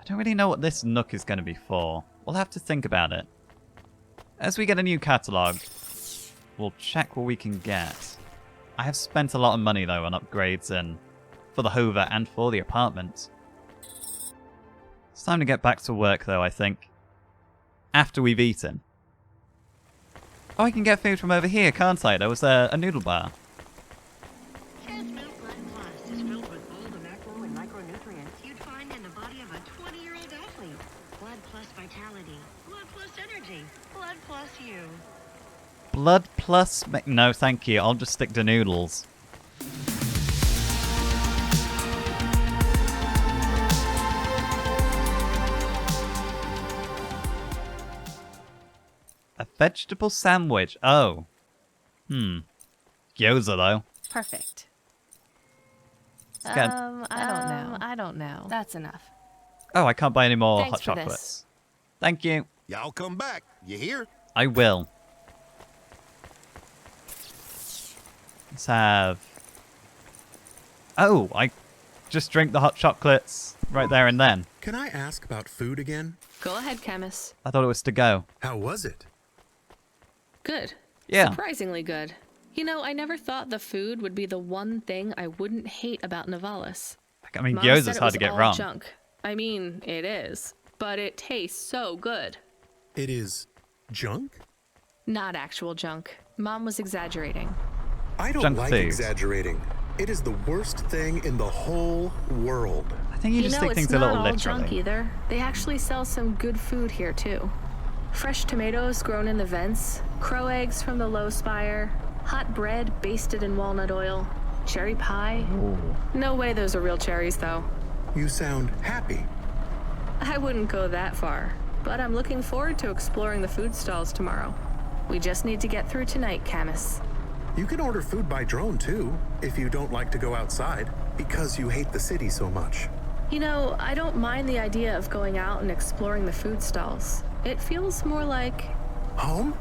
I don't really know what this nook is going to be for. We'll have to think about it. As we get a new catalogue, we'll check what we can get. I have spent a lot of money, though, on upgrades and for the hover and for the apartment. It's time to get back to work, though, I think. After we've eaten. Oh, I can get food from over here, can't I? There was a noodle bar. Milk Blood Plus is filled with all the macro and micronutrients you'd find in the body of a 20-year-old athlete. Blood plus vitality, blood plus energy, blood plus you. Blood plus... No, thank you. I'll just stick to noodles. A vegetable sandwich. Oh. Gyoza, though. Perfect. Let's get... I don't know. That's enough. Oh, I can't buy any more Thanks hot for chocolates. this. Thank you. Y'all come back. You hear? I will. Let's have... Oh, I just drink the hot chocolates right there and then. Can I ask about food again? Go ahead, Chemist. I thought it was to go. How was it? Good. Yeah. Surprisingly good. You know, I never thought the food would be the one thing I wouldn't hate about Novalis. I mean, Mom gyoza's said it hard was to get all wrong. Junk. I mean, it is. But it tastes so good. It is junk? Not actual junk. Mom was exaggerating. I don't Junk like food. exaggerating. It is the worst thing in the whole world. I think you just take it's things a not little all literally. junk either. They actually sell some good food here too. Fresh tomatoes grown in the vents, crow eggs from the low spire, hot bread basted in walnut oil, cherry pie. Ooh. No way those are real cherries though. You sound happy. I wouldn't go that far, but I'm looking forward to exploring the food stalls tomorrow. We just need to get through tonight, Camus. You can order food by drone too, if you don't like to go outside, because you hate the city so much. You know, I don't mind the idea of going out and exploring the food stalls. It feels more like... Home?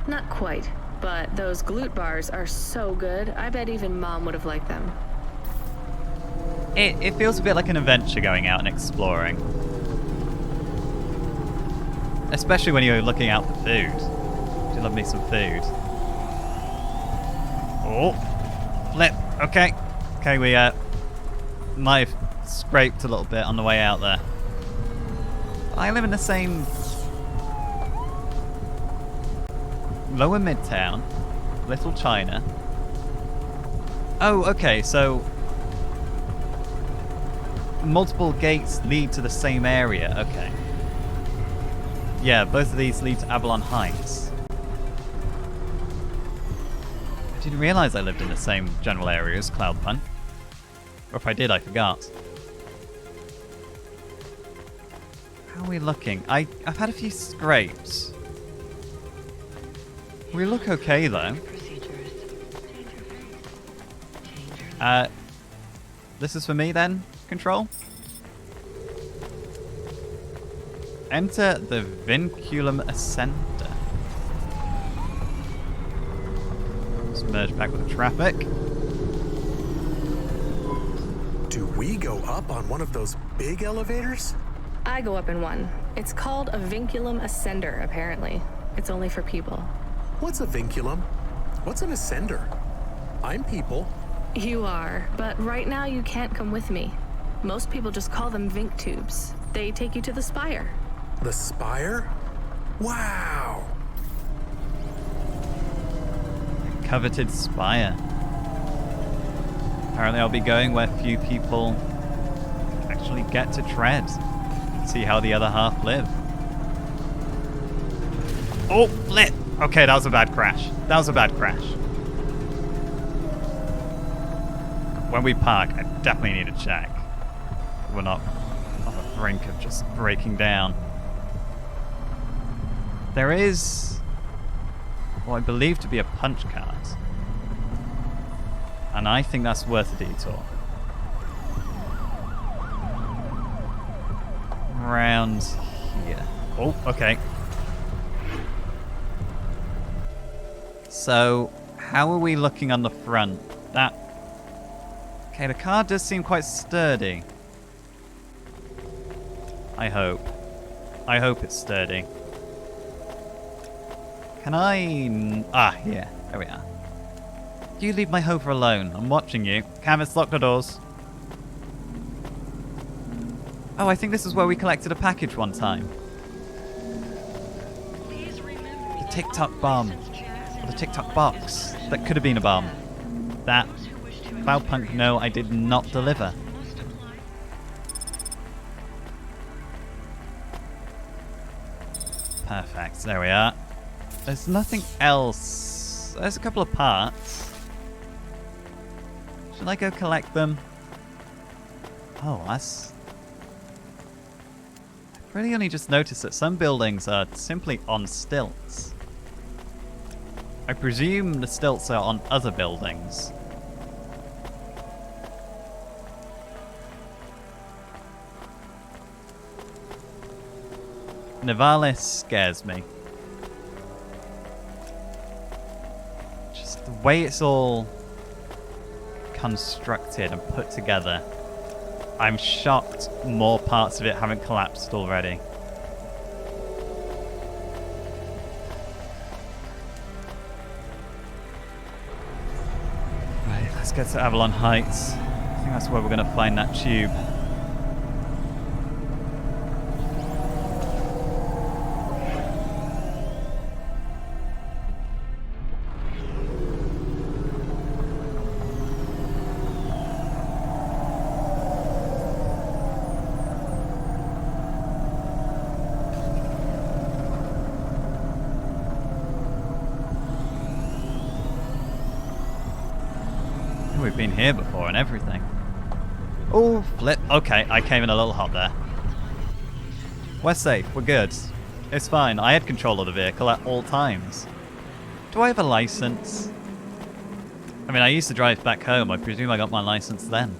Not quite, but those glute bars are so good, I bet even Mom would have liked them. It feels a bit like an adventure going out and exploring. Especially when you're looking out for food. Do love me some food. Oh, flip. Okay. Okay, we might have scraped a little bit on the way out there. I live in the same Lower Midtown, Little China. Oh, okay, so multiple gates lead to the same area. Okay. Yeah, both of these lead to Avalon Heights. I didn't realize I lived in the same general area as Cloudpunk. Or if I did, I forgot. How are we looking? I've had a few scrapes. We look okay, though. This is for me, then? Control? Enter the Vinculum Ascender. Let's merge back with the traffic. Do we go up on one of those big elevators? I go up in one. It's called a Vinculum Ascender, apparently. It's only for people. What's a vinculum? What's an ascender? I'm people. You are, but right now you can't come with me. Most people just call them Vink tubes. They take you to the spire. The spire? Wow! Coveted spire. Apparently I'll be going where few people actually get to tread. See how the other half live. Oh, flip! Okay, that was a bad crash. That was a bad crash. When we park, I definitely need to check. We're not on the brink of just breaking down. There is what I believe to be a punch card. And I think that's worth a detour. Around here. Oh, okay. So, how are we looking on the front? Okay, the car does seem quite sturdy. I hope. I hope it's sturdy. Can I... Ah, here. There we are. You leave my hover alone. I'm watching you. Canvas, lock the doors. Oh, I think this is where we collected a package one time. The TikTok bomb. Or the TikTok box. That could have been a bomb. That... Cloudpunk, no, I did not deliver. Perfect, there we are. There's nothing else. There's a couple of parts. Should I go collect them? Oh, that's... I've really only just noticed that some buildings are simply on stilts. I presume the stilts are on other buildings. Nivalis scares me. Just the way it's all constructed and put together. I'm shocked more parts of it haven't collapsed already. Right, let's get to Avalon Heights. I think that's where we're going to find that tube. We've been here before and everything. Oh, flip. Okay, I came in a little hot there. We're safe. We're good. It's fine. I had control of the vehicle at all times. Do I have a license? I mean, I used to drive back home. I presume I got my license then.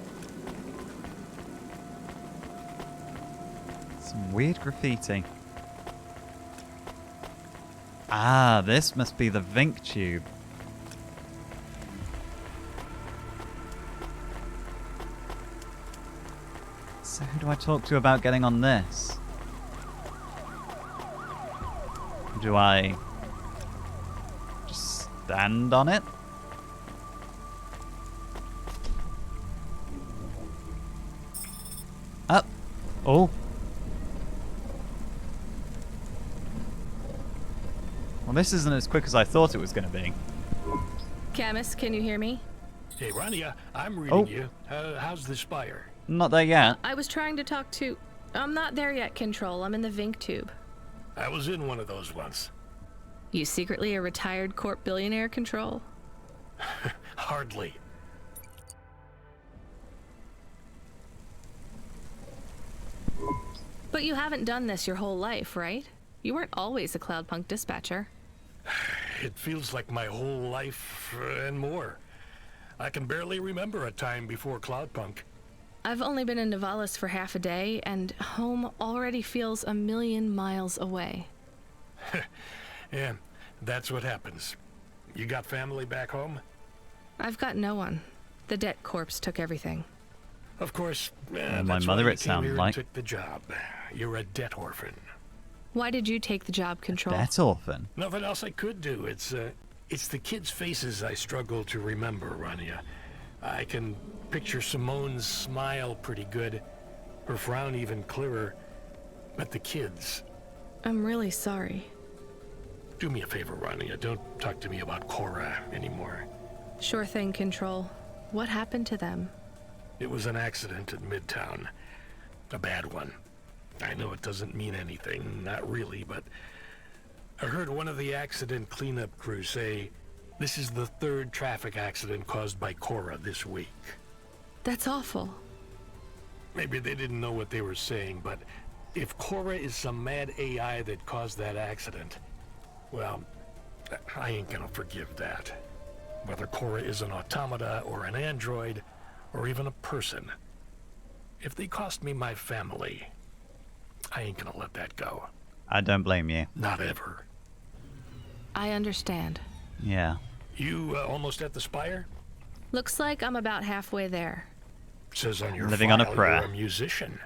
Some weird graffiti. Ah, this must be the Vink tube. So who do I talk to about getting on this? Do I just stand on it? Up. Oh. Well, this isn't as quick as I thought it was going to be. Camus, can you hear me? Hey, Rania, I'm reading you. How's the spire? Not there yet. I was trying to talk to... I'm not there yet, Control. I'm in the Vink tube. I was in one of those once. You secretly a retired corp billionaire, Control? Hardly. But you haven't done this your whole life, right? You weren't always a Cloudpunk dispatcher. It feels like my whole life and more. I can barely remember a time before Cloudpunk. I've only been in Nivalis for half a day, and home already feels 1,000,000 miles away. Yeah, that's what happens. You got family back home? I've got no one. The debt corpse took everything. Of course, my that's mother, why it you came sounded here and like. took the job. You're a debt orphan. Why did you take the job, Control? Debt orphan. Nothing else I could do. It's the kids' faces I struggle to remember, Rania. I can picture Simone's smile pretty good, her frown even clearer, but the kids... I'm really sorry. Do me a favor, Rania. Don't talk to me about Cora anymore. Sure thing, Control. What happened to them? It was an accident at Midtown. A bad one. I know it doesn't mean anything, not really, but... I heard one of the accident cleanup crew say, this is the 3rd traffic accident caused by Cora this week. That's awful. Maybe they didn't know what they were saying, but if Cora is some mad AI that caused that accident, well, I ain't gonna forgive that. Whether Cora is an automata or an android, or even a person. If they cost me my family, I ain't gonna let that go. I don't blame you. Not ever. I understand. Yeah. You almost at the spire? Looks like I'm about halfway there. Says on your Living on a file prayer. you're a musician.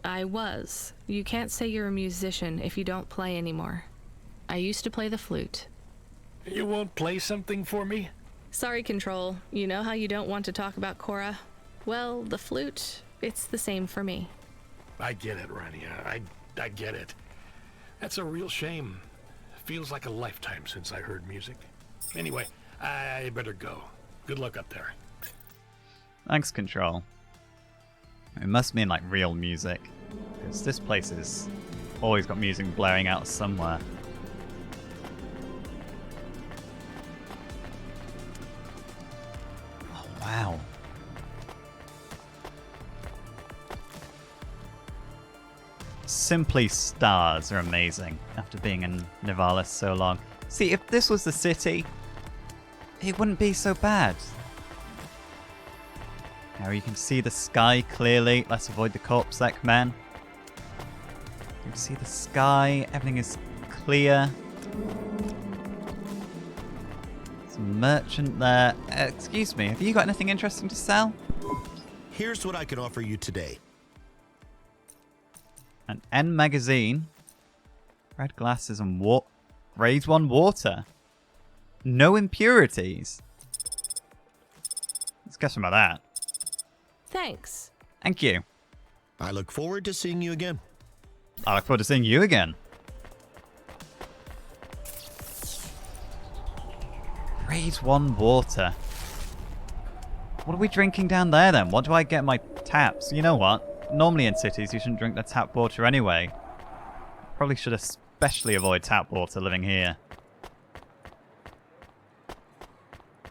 I was. You can't say you're a musician if you don't play anymore. I used to play the flute. You won't play something for me? Sorry, Control. You know how you don't want to talk about Cora? Well, the flute, it's the same for me. I get it, Rania. I get it. That's a real shame. Feels like a lifetime since I heard music. Anyway, I better go. Good luck up there. Thanks, Control. It must mean like real music, because this place has always got music blaring out somewhere. Oh, wow. Simply stars are amazing after being in Nivalis so long. See, if this was the city, it wouldn't be so bad. Now you can see the sky clearly. Let's avoid the corpse sec, man. You can see the sky. Everything is clear. There's a merchant there. Excuse me, have you got anything interesting to sell? Here's what I can offer you today. An N magazine. Red glasses and grade 1 water. No impurities. Let's get some of that. Thanks. Thank you. I look forward to seeing you again. I look forward to seeing you again. Grade 1 water. What are we drinking down there then? What do I get in my taps? You know what? Normally in cities you shouldn't drink the tap water anyway. Probably should especially avoid tap water living here.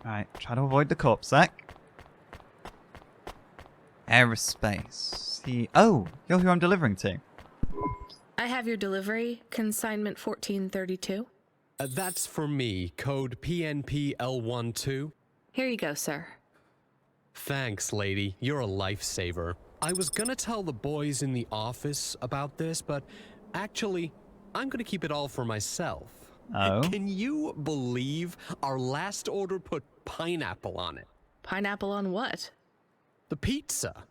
Alright, try to avoid the corpse sec. Aerospace. Oh, you're who I'm delivering to. I have your delivery, consignment 1432. That's for me, code PNPL12. Here you go, sir. Thanks, lady. You're a lifesaver. I was gonna tell the boys in the office about this, but actually, I'm gonna keep it all for myself. Oh? Can you believe our last order put pineapple on it? Pineapple on what? The pizza.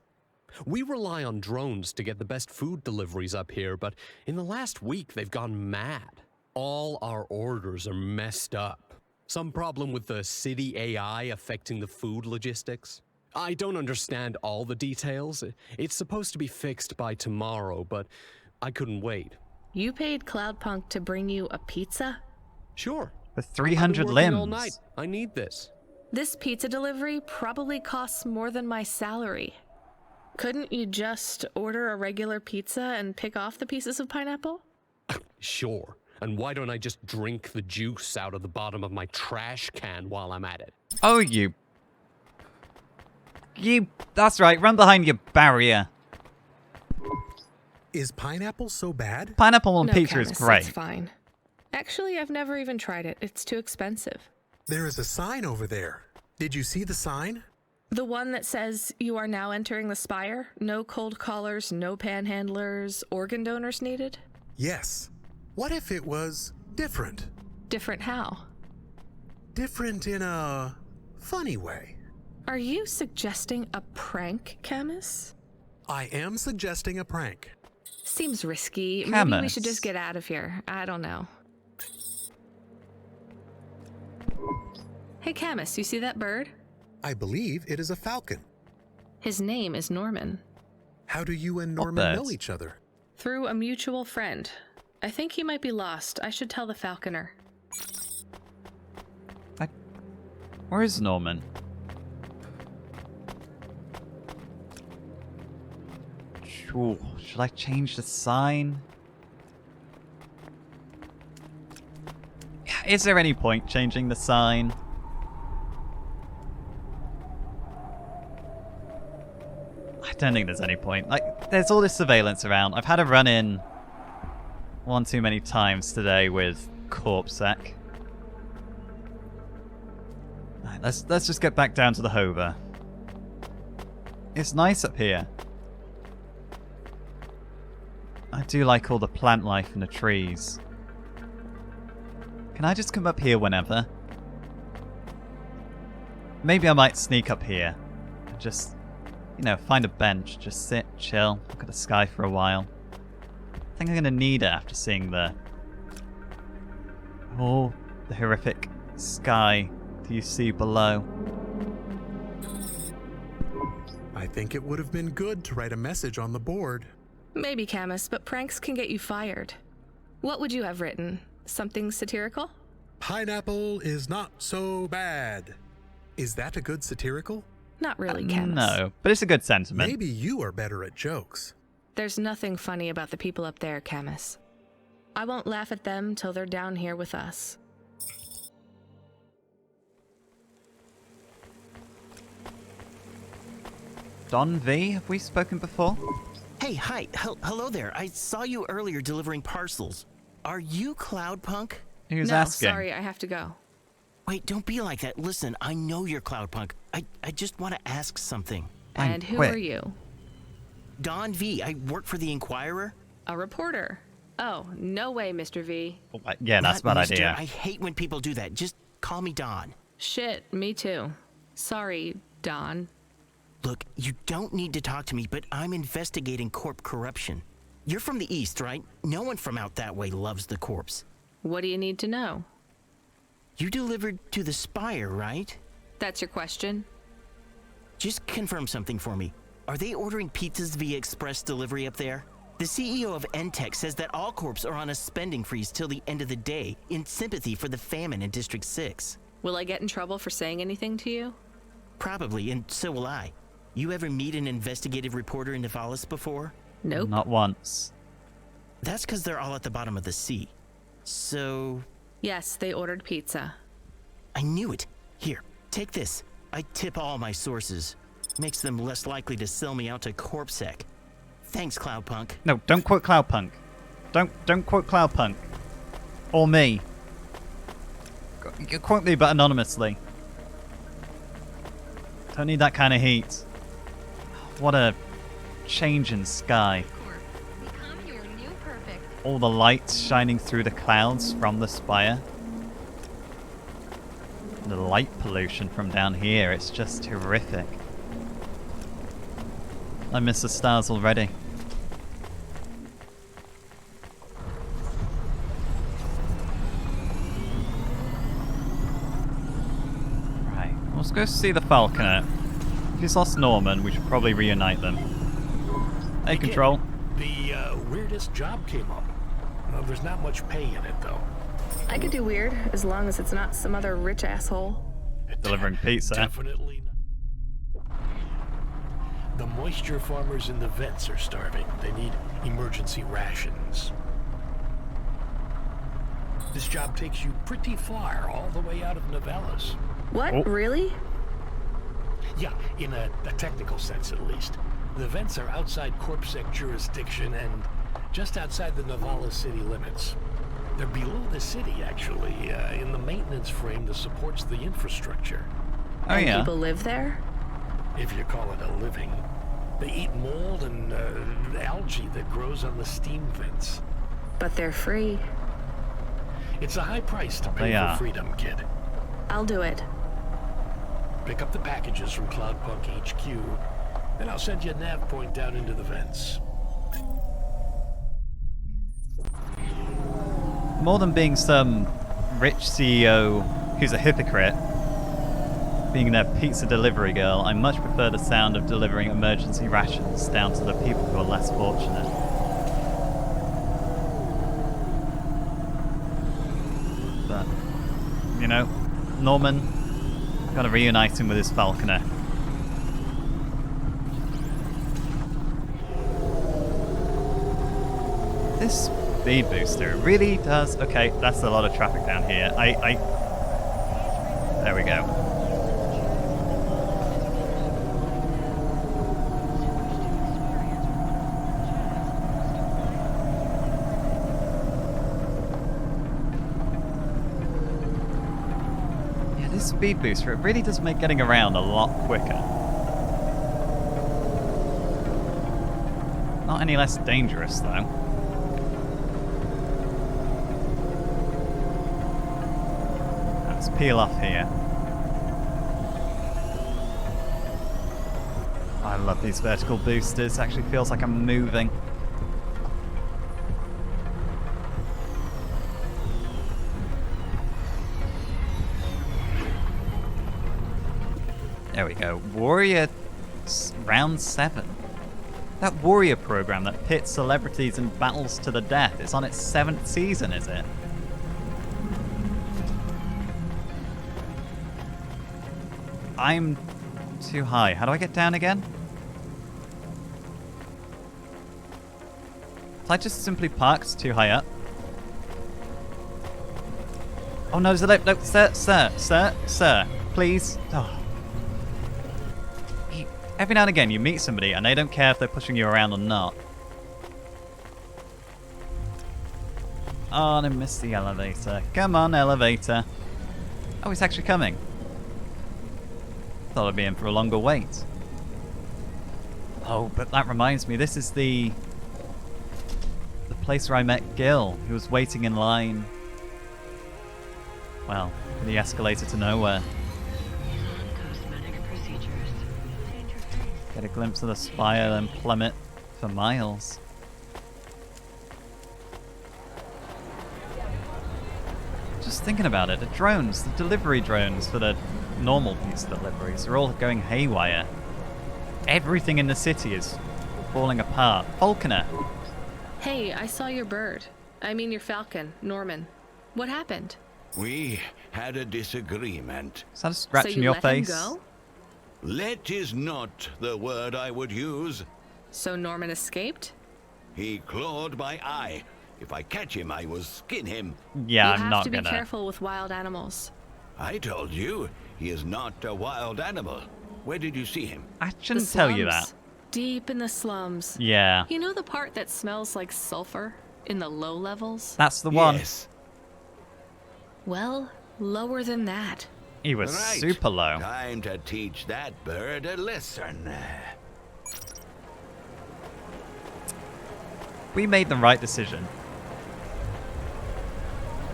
We rely on drones to get the best food deliveries up here, but in the last week they've gone mad. All our orders are messed up. Some problem with the city AI affecting the food logistics. I don't understand all the details. It's supposed to be fixed by tomorrow, but I couldn't wait. You paid Cloudpunk to bring you a pizza? Sure. For 300 I've been limbs. working all night. I need this. This pizza delivery probably costs more than my salary. Couldn't you just order a regular pizza and pick off the pieces of pineapple? Sure. And why don't I just drink the juice out of the bottom of my trash can while I'm at it? Oh, you... That's right, run behind your barrier. Is pineapple so bad? Pineapple on No, pizza is Camus, great. It's fine. Actually, I've never even tried it. It's too expensive. There is a sign over there. Did you see the sign? The one that says you are now entering the Spire? No cold callers, no panhandlers, organ donors needed? Yes. What if it was different? Different how? Different in a funny way. Are you suggesting a prank, Camus? I am suggesting a prank. Seems risky. Maybe we Camus. should just get out of here. I don't know. Hey, Camus, you see that bird? I believe it is a falcon. His name is Norman. How do you and What Norman know birds? each other? Through a mutual friend. I think he might be lost. I should tell the falconer. Where is Norman? Ooh, should I change the sign? Yeah, is there any point changing the sign? I don't think there's any point. Like, there's all this surveillance around. I've had a run-in one too many times today with CorpSec. Right, let's just get back down to the hover. It's nice up here. I do like all the plant life in the trees. Can I just come up here whenever? Maybe I might sneak up here and just You know, find a bench, just sit, chill, look at the sky for a while. I think I'm gonna need it after seeing the horrific sky that you see below. I think it would have been good to write a message on the board. Maybe, Camus, but pranks can get you fired. What would you have written? Something satirical? Pineapple is not so bad. Is that a good satirical? Not really, Camus. No, but it's a good sentiment. Maybe you are better at jokes. There's nothing funny about the people up there, Camus. I won't laugh at them till they're down here with us. Don V, have we spoken before? Hey, hi. Hello there. I saw you earlier delivering parcels. Are you Cloudpunk? Who's No, asking? sorry, I have to go. Wait, don't be like that. Listen, I know you're Cloudpunk. I just want to ask something. And who Quit. are you? Don V, I work for the Inquirer. A reporter. Oh, no way, Mr. V. Oh, yeah, that's a Not bad Mister. idea. I hate when people do that. Just call me Don. Shit, me too. Sorry, Don. Look, you don't need to talk to me, but I'm investigating corp corruption. You're from the East, right? No one from out that way loves the corpse. What do you need to know? You delivered to the Spire, right? That's your question? Just confirm something for me. Are they ordering pizzas via express delivery up there? The CEO of Entech says that all corps are on a spending freeze till the end of the day in sympathy for the famine in District 6. Will I get in trouble for saying anything to you? Probably, and so will I. You ever meet an investigative reporter in Nevalis before? Nope. Not once. That's because they're all at the bottom of the sea. So... Yes, they ordered pizza. I knew it. Here, take this. I tip all my sources. Makes them less likely to sell me out to CorpSec. Thanks, Cloudpunk. No, don't quote Cloudpunk. Don't quote Cloudpunk. Or me. You can quote me, but anonymously. Don't need that kind of heat. What a change in sky. Become your new perfect. All the lights shining through the clouds from the spire. The light pollution from down here, it's just horrific. I miss the stars already. Right, let's go see the Falconer. If he's lost Norman, we should probably reunite them. Hey, Again, Control. The weirdest job came up. There's not much pay in it, though. I could do weird, as long as it's not some other rich asshole. Delivering pizza. Definitely not. The moisture farmers in the vents are starving. They need emergency rations. This job takes you pretty far, all the way out of Nevalis. What? Oh. Really? Yeah, in a technical sense at least. The vents are outside CorpSec jurisdiction and just outside the Nevalis city limits. They're below the city, actually, in the maintenance frame that supports the infrastructure. Oh And yeah. people live there? If you call it a living. They eat mold and algae that grows on the steam vents. But they're free. It's a high price to pay They for are. freedom, kid. I'll do it. Pick up the packages from Cloudpunk HQ, then I'll send you a nav point down into the vents. More than being some rich CEO who's a hypocrite, being their pizza delivery girl, I much prefer the sound of delivering emergency rations down to the people who are less fortunate. But, you know, Norman, gotta reunite him with his Falconer. This speed booster really does... Okay, that's a lot of traffic down here. There we go. Yeah, this speed booster, it really does make getting around a lot quicker. Not any less dangerous, though. Let's peel off here. I love these vertical boosters. Actually feels like I'm moving. There we go. Warrior round 7. That Warrior program that pits celebrities in battles to the death. It's on its 7th season, is it? I'm too high. How do I get down again? If I just simply parked too high up. Oh no, no, sir, please. Oh. Every now and again you meet somebody and they don't care if they're pushing you around or not. Oh, and I missed the elevator. Come on, elevator. Oh, it's actually coming. Thought I'd be in for a longer wait. Oh, but that reminds me, this is the place where I met Gil. He was waiting in line. Well, for the escalator to nowhere. Get a glimpse of the spire, then plummet for miles. Just thinking about it, the drones, the delivery drones for the normal pizza deliveries are all going haywire. Everything in the city is falling apart. Falconer! Hey, I saw your bird. I mean your falcon, Norman. What happened? We had a disagreement. Is that a scratch So in you your let him face? go? Let is not the word I would use. So Norman escaped? He clawed my eye. If I catch him, I will skin him. Yeah, you I'm have not to gonna. be careful with wild animals. I told you, he is not a wild animal. Where did you see him? I The shouldn't tell you that. slums. Deep in the slums. Yeah, You know the part that smells like sulfur? In the low levels? that's the one. Yes. Well, lower than that. He was Right. super low. Time to teach that bird a lesson. We made the right decision.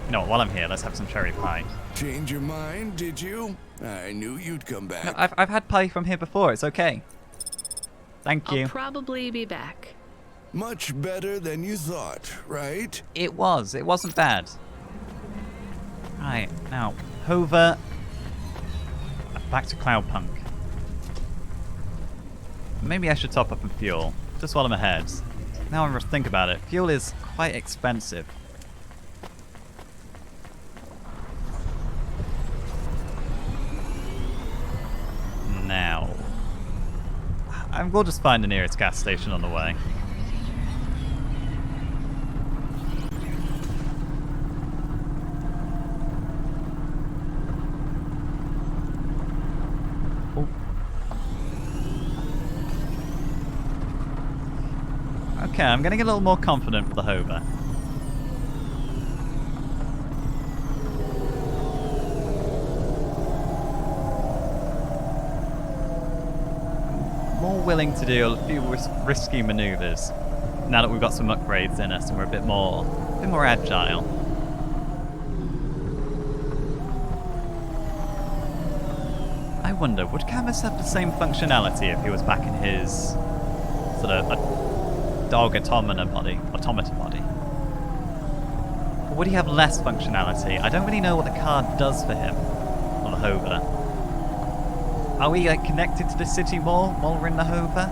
You know what, while I'm here, let's have some cherry pie. Change your mind, did you? I knew you'd come back. No, I've had pie from here before, it's okay. Thank you. I'll probably be back. Much better than you thought, right? It wasn't bad. Right, now, Hover. Back to Cloudpunk. Maybe I should top up on fuel, just while I'm ahead. Now I think about it, fuel is quite expensive. Now, we'll just find the nearest gas station on the way. Okay, I'm getting a little more confident with the Hover. More willing to do a few risky maneuvers now that we've got some upgrades in us and we're a bit more agile. I wonder, would Camus have the same functionality if he was back in his sort of dog automata body? Or would he have less functionality? I don't really know what the car does for him on the Hover. Are we connected to the city more while we're in the Hover?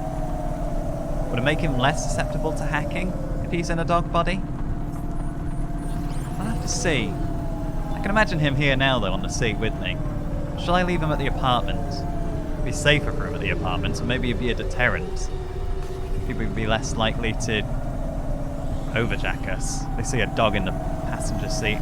Would it make him less susceptible to hacking if he's in a dog body? I'll have to see. I can imagine him here now though on the seat with me. Shall I leave him at the apartment? It'd be safer for him at the apartment, and maybe it'd be a deterrent. People would be less likely to overjack us. They see a dog in the passenger seat.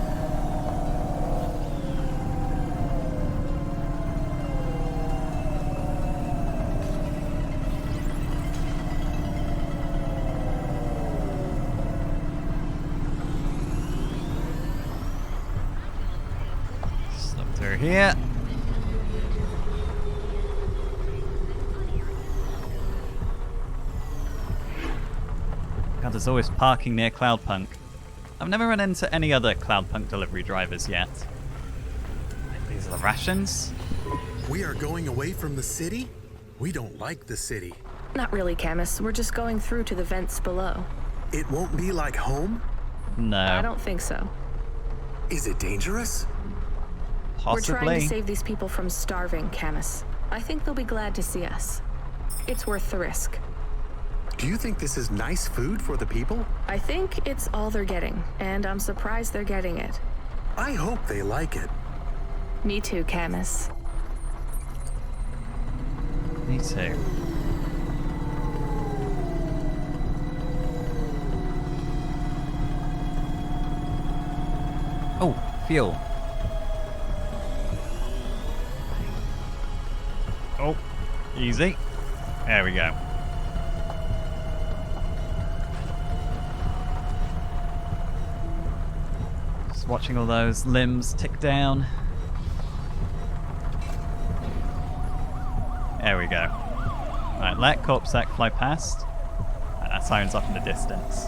Slip through here. God, there's always parking near Cloudpunk. I've never run into any other Cloudpunk delivery drivers yet. We are going away from the city? We don't like the city. Not really, Camus. We're just going through to the vents below. It won't be like home? No. I don't think so. Is it dangerous? Possibly. We're trying to save these people from starving, Camus. I think they'll be glad to see us. It's worth the risk. Do you think this is nice food for the people? I think it's all they're getting, and I'm surprised they're getting it. I hope they like it. Me too, Camus. Me too. Oh, fuel. Oh, easy. There we go. Just watching all those limbs tick down. There we go. Right, let Corpsec fly past. And that siren's off in the distance.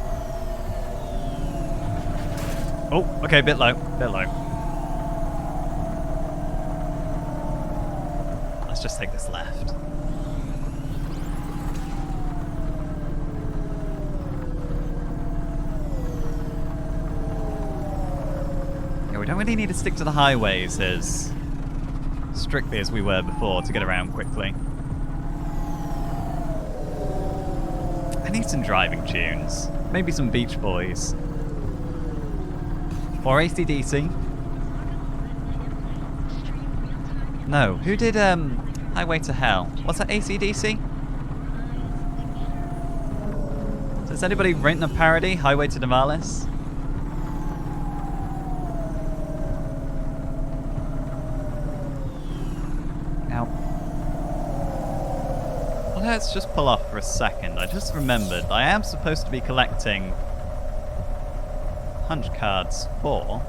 Oh, okay, bit low, bit low. Let's just take this left. Yeah, we don't really need to stick to the highways as strictly as we were before to get around quickly. I need some driving tunes. Maybe some Beach Boys. Or AC/DC. No, who did Highway to Hell? What's that, AC/DC? Has anybody written a parody, Highway to Navalis? Now, well, let's just pull off for a second. I just remembered I am supposed to be collecting punch cards for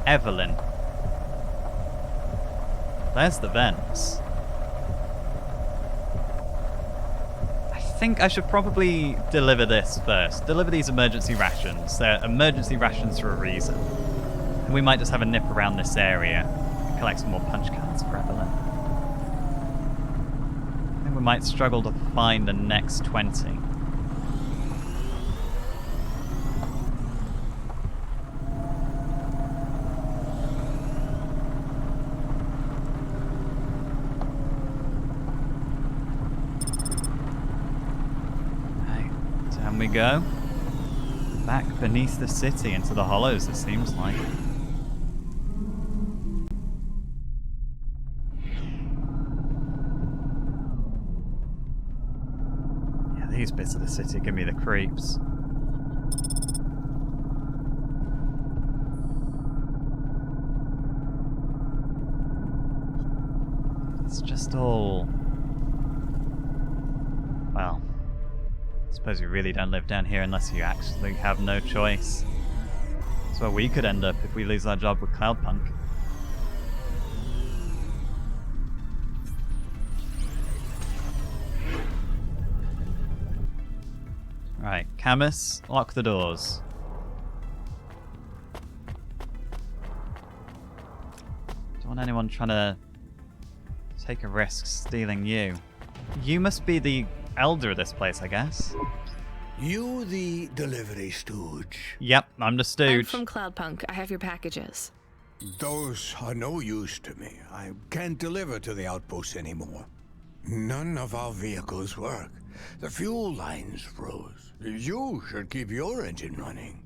Evelyn. There's the vents. I think I should probably deliver this first. Deliver these emergency rations. They're emergency rations for a reason. And we might just have a nip around this area and collect some more punch cards for Evelyn. I think we might struggle to find the next 20. We go back beneath the city into the hollows, it seems like. Yeah, these bits of the city give me the creeps. It's just all, well, I suppose you really don't live down here unless you actually have no choice. That's where we could end up if we lose our job with Cloudpunk. Right, Camus, lock the doors. Don't want anyone trying to take a risk stealing you. You must be the elder of this place, I guess. You the delivery stooge? Yep, I'm the stooge. I'm from Cloudpunk. I have your packages. Those are no use to me. I can't deliver to the outpost anymore. None of our vehicles work. The fuel lines froze. You should keep your engine running.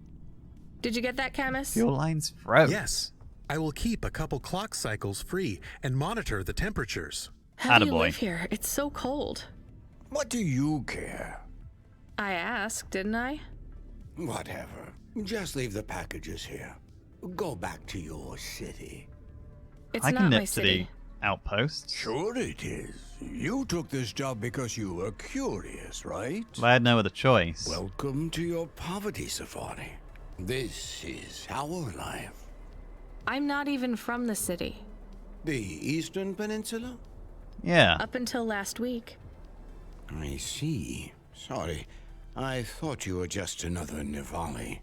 Did you get that, Camus? Fuel lines froze. Yes. I will keep a couple clock cycles free and monitor the temperatures. How do you Attaboy. live here? It's so cold. What do you care? I asked, didn't I? Whatever. Just leave the packages here. Go back to your city. It's I not can my nip to city. the outpost. Sure it is. You took this job because you were curious, right? Well, I had no other choice. Welcome to your poverty safari. This is our life. I'm not even from the city. The Eastern Peninsula? Yeah. Up until last week. I see. Sorry. I thought you were just another Nivali.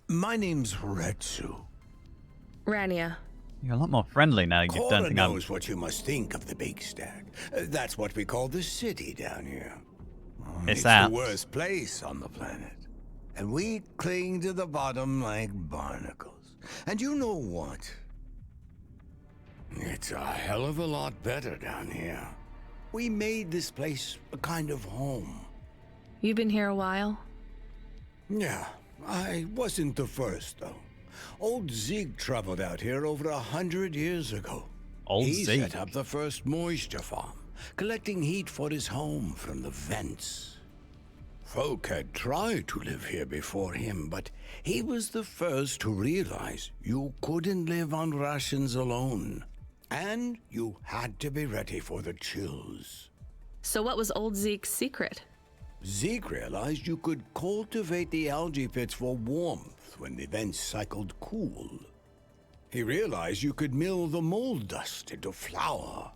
My name's Retsu. Rania. You're a lot more friendly now. You don't Cora think I'm... knows what you must think of the big stack. That's what we call the city down here. It's the worst place on the planet. And we cling to the bottom like barnacles. And you know what? It's a hell of a lot better down here. We made this place a kind of home. You've been here a while? Yeah, I wasn't the first, though. Old Zeke traveled out here over 100 years ago. He set up the first moisture farm, collecting heat for his home from the vents. Folk had tried to live here before him, but he was the first to realize you couldn't live on rations alone. And you had to be ready for the chills. So what was old Zeke's secret? Zeke realized you could cultivate the algae pits for warmth when the vents cycled cool. He realized you could mill the mold dust into flour.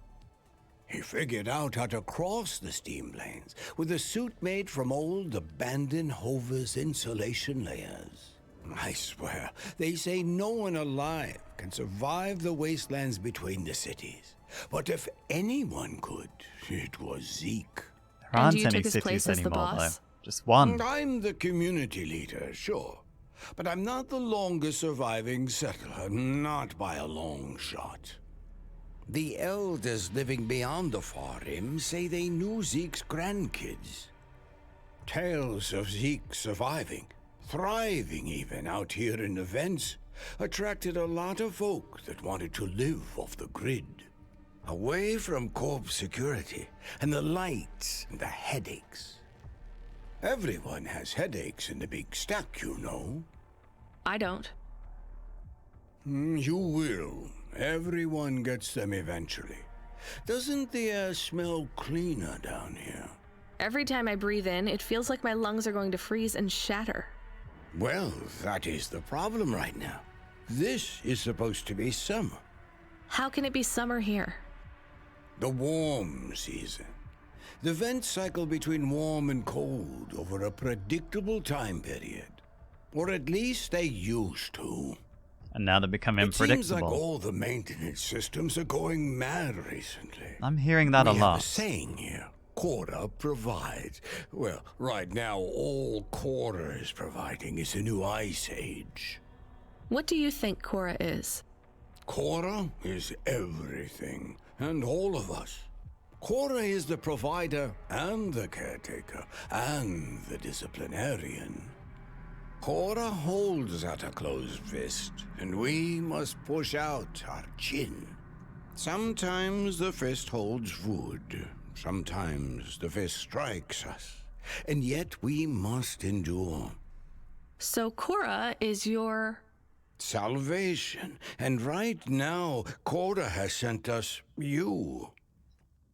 He figured out how to cross the steam planes with a suit made from old abandoned Hover's insulation layers. I swear, they say no one alive can survive the wastelands between the cities. But if anyone could, it was Zeke. There aren't any cities anymore, though. Just one. I'm the community leader, sure. But I'm not the longest surviving settler, not by a long shot. The elders living beyond the far rim say they knew Zeke's grandkids. Tales of Zeke surviving, thriving even out here in the vents, attracted a lot of folk that wanted to live off the grid. Away from corp security and the lights and the headaches. Everyone has headaches in the big stack, you know. I don't. You will. Everyone gets them eventually. Doesn't the air smell cleaner down here? Every time I breathe in, it feels like my lungs are going to freeze and shatter. Well, that is the problem right now. This is supposed to be summer. How can it be summer here? The warm season. The vents cycle between warm and cold over a predictable time period. Or at least they used to. And now they become unpredictable. It seems like all the maintenance systems are going mad recently. I'm hearing that a lot. We have a saying here. Cora provides. Well, right now, all Cora is providing is a new ice age. What do you think Cora is? Cora is everything, and all of us. Cora is the provider, and the caretaker, and the disciplinarian. Cora holds out a closed fist, and we must push out our chin. Sometimes the fist holds wood. Sometimes the fist strikes us. And yet we must endure. So Cora is your... salvation. And right now, Cora has sent us you.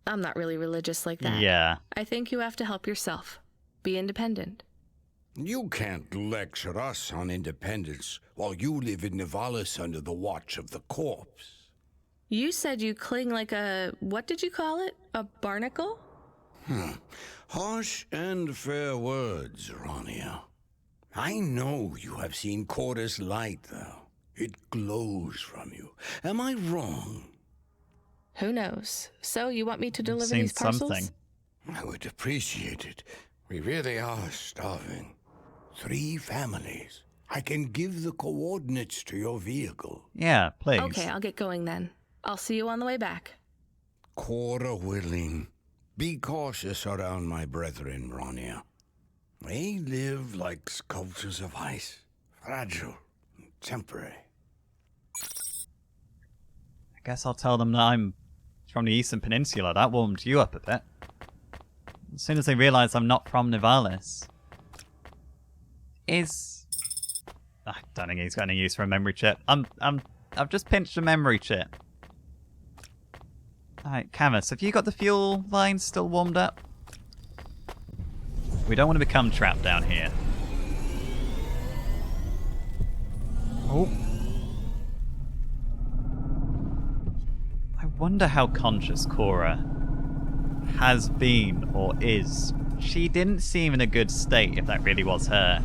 I'm not really religious like that. Yeah. I think you have to help yourself. Be independent. You can't lecture us on independence while you live in Nivalis under the watch of the corpse. You said you cling like a... what did you call it? A barnacle? Harsh and fair words, Rania. I know you have seen Cora's light, though. It glows from you. Am I wrong? Who knows? So, you want me to deliver these parcels? Something. I would appreciate it. We really are starving. 3 families. I can give the coordinates to your vehicle. Yeah, please. Okay, I'll get going then. I'll see you on the way back. Cora willing. Be cautious around my brethren, Rania. They live like sculptures of ice. Fragile and temporary. I guess I'll tell them that I'm from the Eastern Peninsula. That warmed you up a bit. As soon as they realize I'm not from Nivalis. I don't think he's got any use for a memory chip. I've just pinched a memory chip. Alright, Camus, have you got the fuel lines still warmed up? We don't want to become trapped down here. Oh. I wonder how conscious Cora has been or is. She didn't seem in a good state if that really was her.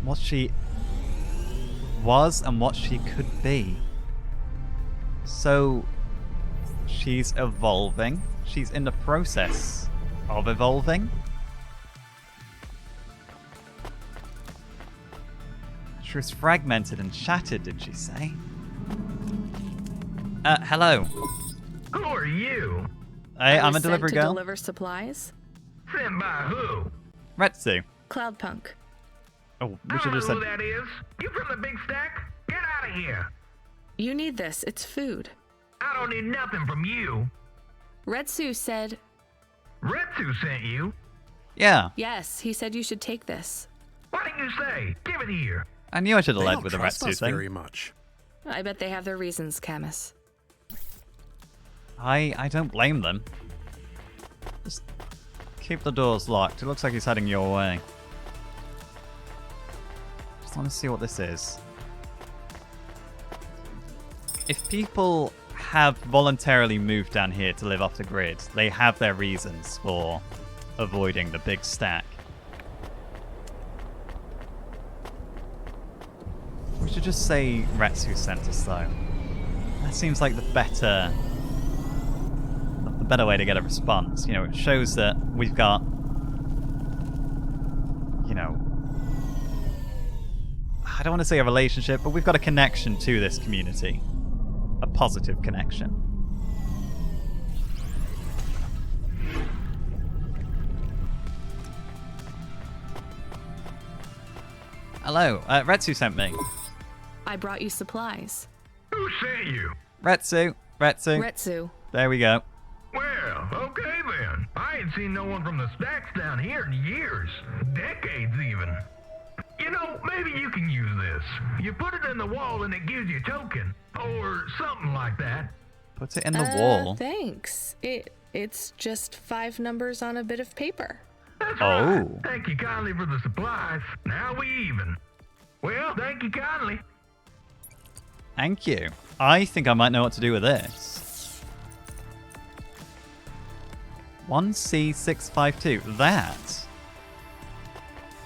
What she was and what she could be. So, she's evolving. She's in the process of evolving. She was fragmented and shattered, did she say? Hello. Who are you? Hey, I'm a sent delivery to girl. deliver supplies. Sent by who? Retsu. Cloudpunk. Oh, I we should don't have know said. who that is. You from the big stack? Get out of here. You need this. It's food. I don't need nothing from you. Retsu said... Retsu sent you? Yeah, Yes, he said you should take this. What did you say? Give it here. I knew I should have They led don't with the trust Retsu us thing. very much. I bet they have their reasons, Camus. I don't blame them. Just keep the doors locked. It looks like he's heading your way. Just want to see what this is. If people have voluntarily moved down here to live off the grid, they have their reasons for avoiding the big stack. We should just say Retsu sent us, though. That seems like the better way to get a response. You know, it shows that we've got, you know, I don't want to say a relationship, but we've got a connection to this community. A positive connection. Hello, Retsu sent me. I brought you supplies. Who sent you? Retsu. Retsu. There we go. Well, okay then. I ain't seen no one from the stacks down here in years. Decades even. You know, maybe you can use this. You put it in the wall and it gives you a token. Or something like that. Put it in the wall. Thanks. It's just 5 numbers on a bit of paper. That's Oh. right. Thank you kindly for the supplies. Now we even. Well, thank you kindly. Thank you. I think I might know what to do with this. 1C652. That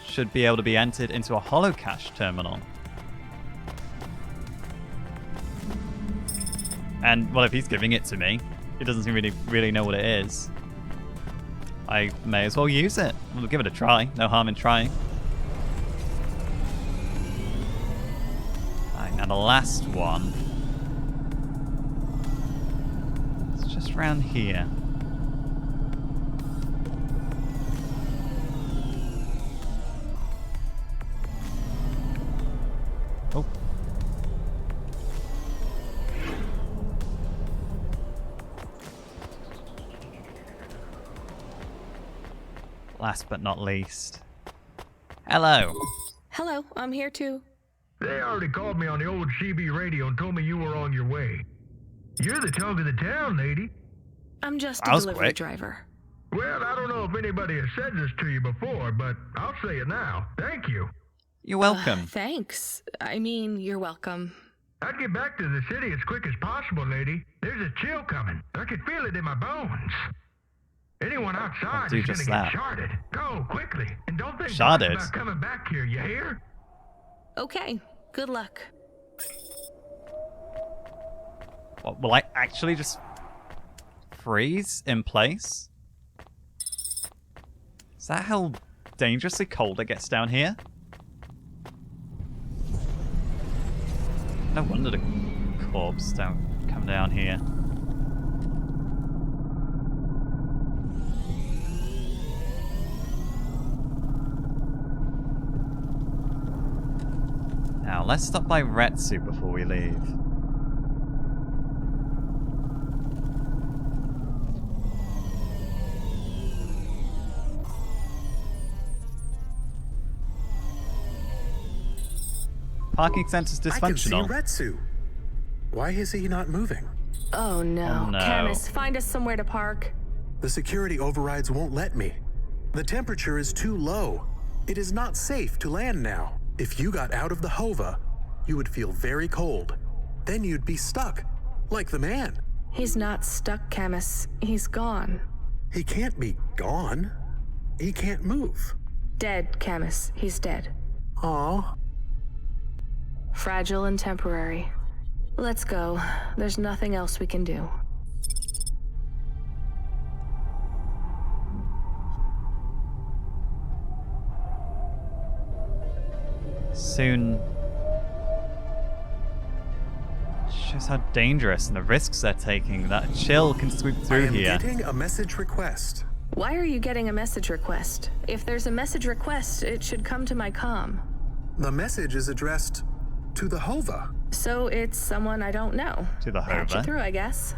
should be able to be entered into a holocache terminal. And, well, if he's giving it to me, he doesn't seem really know what it is. I may as well use it. We'll give it a try. No harm in trying. Alright, now the last one. It's just around here. Oh. Last but not least. Hello. Hello, I'm here too. They already called me on the old CB radio and told me you were on your way. You're the talk of the town, lady. I'm just a That was delivery quick. driver. Well, I don't know if anybody has said this to you before, but I'll say it now. Thank you. You're welcome. Thanks. I mean, you're welcome. I'd get back to the city as quick as possible, lady. There's a chill coming. I can feel it in my bones. Anyone outside do is gonna just get that. sharded. Go quickly, and don't think Sharded? about coming back here. You hear? Okay, good luck. What, will I actually just freeze in place? Is that how dangerously cold it gets down here? No wonder the corpse don't come down here. Now, let's stop by Retsu before we leave. Parking center's I can see dysfunctional. Retsu. Why is he not moving? Oh no. Oh, no. Camus, find us somewhere to park. The security overrides won't let me. The temperature is too low. It is not safe to land now. If you got out of the Hova, you would feel very cold. Then you'd be stuck, like the man. He's not stuck, Camus. He's gone. He can't be gone. He can't move. Dead, Camus. He's dead. Aw. Fragile and temporary. Let's go. There's nothing else we can do. Soon. Shows how dangerous and the risks they're taking. That chill can sweep through here. I am getting a message request. Why are you getting a message request? If there's a message request, it should come to my comm. The message is addressed to the Hova. So it's someone I don't know. To the Patch Hova. it through, I guess.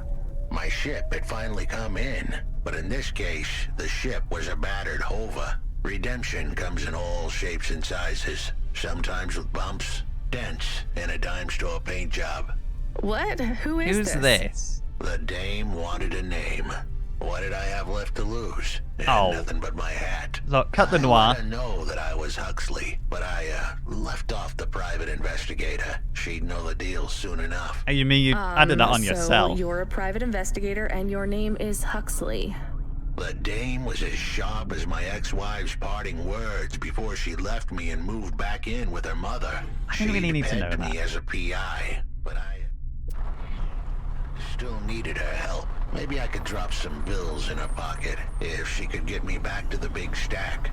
My ship had finally come in, but in this case, the ship was a battered Hova. Redemption comes in all shapes and sizes, sometimes with bumps, dents, and a dime store paint job. What? Who is Who's this? The dame wanted a name. What did I have left to lose? Oh. Nothing but my hat. Look, cut the I noir. let her know that I was Huxley, but I left off the private investigator. She'd know the deal soon enough. Oh, you mean you added that on So yourself? you're a private investigator and your name is Huxley. The dame was as sharp as my ex-wife's parting words before she left me and moved back in with her mother. I don't really need to know pegged me that. as a PI, but I still needed her help. Maybe I could drop some bills in her pocket if she could get me back to the big stack.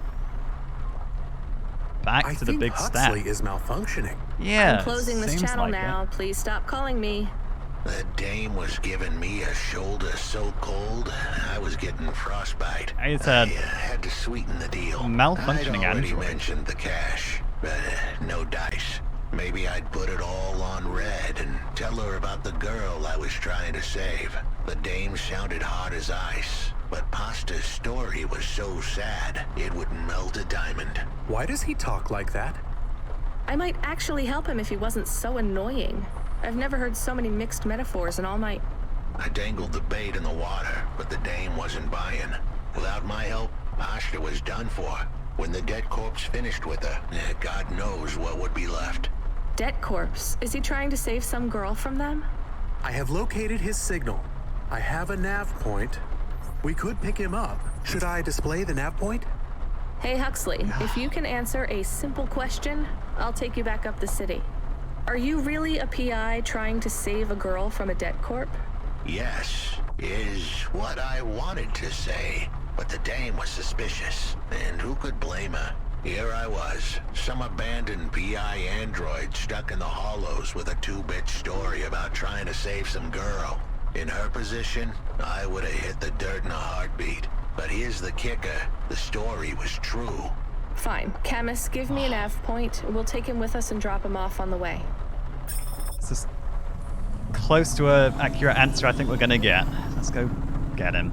Back I to the think big Huxley stack. is malfunctioning. Yeah. I'm closing this seems channel like now. it. Please stop calling me. The dame was giving me a shoulder so cold, I was getting frostbite. I said had to sweeten the deal. malfunctioning I'd already android. mentioned the cash, but no dice. Maybe I'd put it all on red and tell her about the girl I was trying to save. The dame sounded hard as ice, but Pasta's story was so sad, it would melt a diamond. Why does he talk like that? I might actually help him if he wasn't so annoying. I've never heard so many mixed metaphors in all my... I dangled the bait in the water, but the dame wasn't buying. Without my help, Pasta was done for. When the dead corpse finished with her, God knows what would be left. Debt corpse. Is he trying to save some girl from them? I have located his signal. I have a nav point. We could pick him up. Should I display the nav point? Hey Huxley, if you can answer a simple question, I'll take you back up the city. Are you really a PI trying to save a girl from a debt corp? Yes, is what I wanted to say, but the dame was suspicious, and who could blame her? Here I was, some abandoned PI android stuck in the hollows with a 2-bit story about trying to save some girl. In her position, I would have hit the dirt in a heartbeat. But here's the kicker, the story was true. Fine. Camus, give me an nav point. We'll take him with us and drop him off on the way. This is close to an accurate answer I think we're gonna get. Let's go get him.